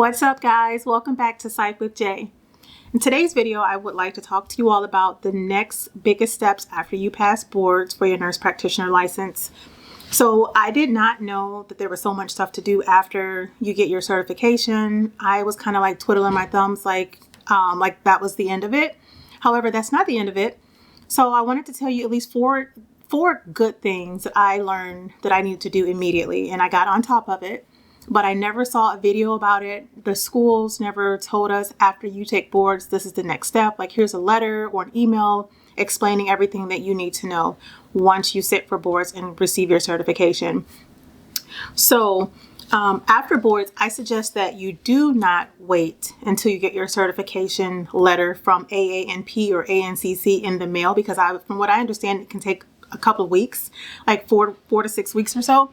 What's up, guys? Welcome back to Psych with Jay. In today's video, I would like to talk to you all about the next biggest steps after you pass boards for your nurse practitioner license. So I did not know that there was so much stuff to do after you get your certification. I was kind of like twiddling my thumbs like that was the end of it. However, that's not the end of it. So I wanted to tell you at least four good things that I learned that I needed to do immediately, and I got on top of it. But I never saw a video about it. The schools never told us after you take boards, this is the next step. Like, here's a letter or an email explaining everything that you need to know once you sit for boards and receive your certification. So after boards, I suggest that you do not wait until you get your certification letter from AANP or ANCC in the mail, because from what I understand, it can take a couple of weeks, like four to 6 weeks or so.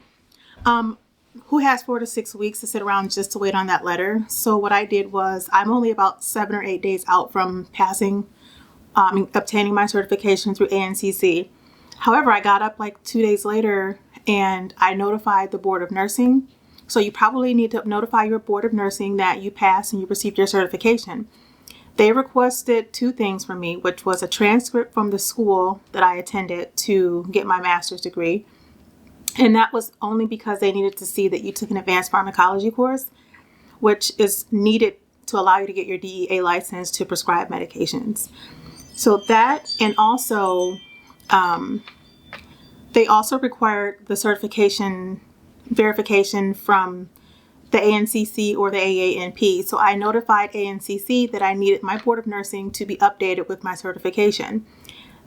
Who has 4 to 6 weeks to sit around just to wait on that letter? So what I did was, I'm only about 7 or 8 days out from obtaining my certification through ANCC. However, I got up like 2 days later and I notified the Board of Nursing. So you probably need to notify your Board of Nursing that you passed and you received your certification. They requested 2 things from me, which was a transcript from the school that I attended to get my master's degree. And that was only because they needed to see that you took an advanced pharmacology course, which is needed to allow you to get your DEA license to prescribe medications. So that, and also, they also required the certification verification from the ANCC or the AANP. So I notified ANCC that I needed my Board of Nursing to be updated with my certification.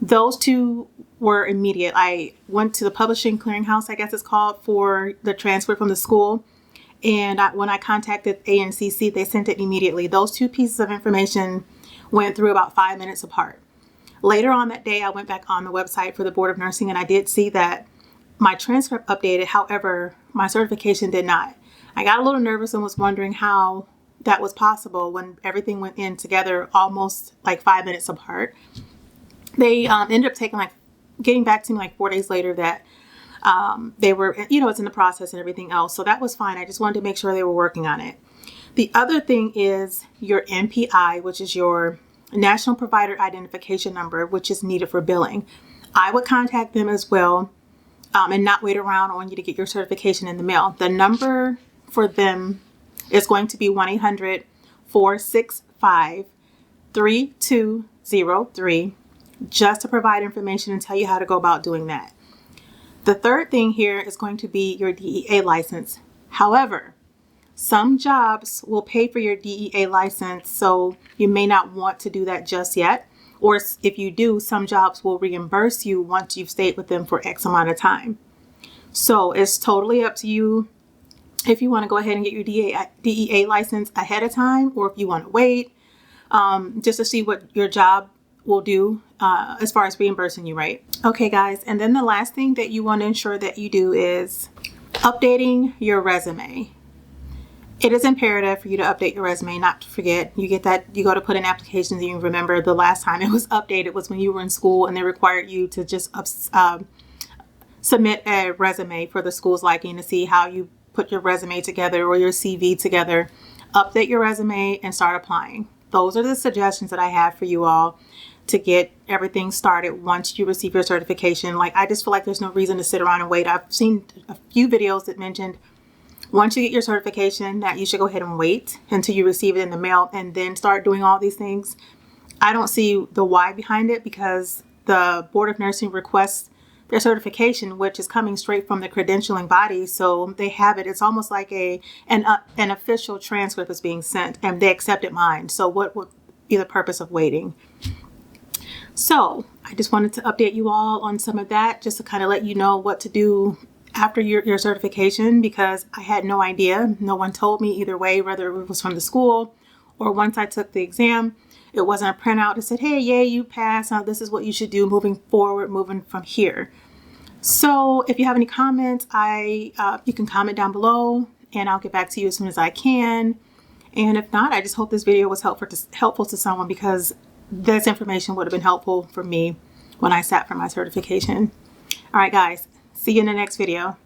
Those 2 were immediate. I went to the publishing clearinghouse, I guess it's called, for the transfer from the school. And when I contacted ANCC, they sent it immediately. Those 2 pieces of information went through about 5 minutes apart. Later on that day, I went back on the website for the Board of Nursing and I did see that my transcript updated. However, my certification did not. I got a little nervous and was wondering how that was possible when everything went in together almost like 5 minutes apart. They ended up getting back to me like 4 days later that they were, it's in the process and everything else. So that was fine. I just wanted to make sure they were working on it. The other thing is your NPI, which is your National Provider Identification Number, which is needed for billing. I would contact them as well and not wait around on you to get your certification in the mail. The number for them is going to be 1-800-465-3203. just to provide information and tell you how to go about doing that. The third thing here is going to be your DEA license. However, some jobs will pay for your DEA license, so you may not want to do that just yet. Or if you do, some jobs will reimburse you once you've stayed with them for X amount of time. So it's totally up to you if you want to go ahead and get your DEA license ahead of time, or if you want to wait just to see what your job will do as far as reimbursing you, right? Okay, guys, and then the last thing that you want to ensure that you do is updating your resume. It is imperative for you to update your resume, not to forget. You get that, you go to put in applications and you remember the last time it was updated was when you were in school and they required you to just submit a resume for the school's liking to see how you put your resume together or your CV together. Update your resume and start applying. Those are the suggestions that I have for you all to get everything started once you receive your certification. Like, I just feel like there's no reason to sit around and wait. I've seen a few videos that mentioned once you get your certification that you should go ahead and wait until you receive it in the mail and then start doing all these things. I don't see the why behind it, because the Board of Nursing requests their certification, which is coming straight from the credentialing body. So they have it. It's almost like an official transcript is being sent, and they accepted mine. So what would be the purpose of waiting? So I just wanted to update you all on some of that, just to kind of let you know what to do after your certification, because I had no idea. No one told me either way, whether it was from the school or once I took the exam. It wasn't a printout that said, hey, yay, you passed. Now this is what you should do moving forward, moving from here. So if you have any comments, you can comment down below and I'll get back to you as soon as I can. And if not, I just hope this video was helpful to someone, because this information would have been helpful for me when I sat for my certification. All right, guys, see you in the next video.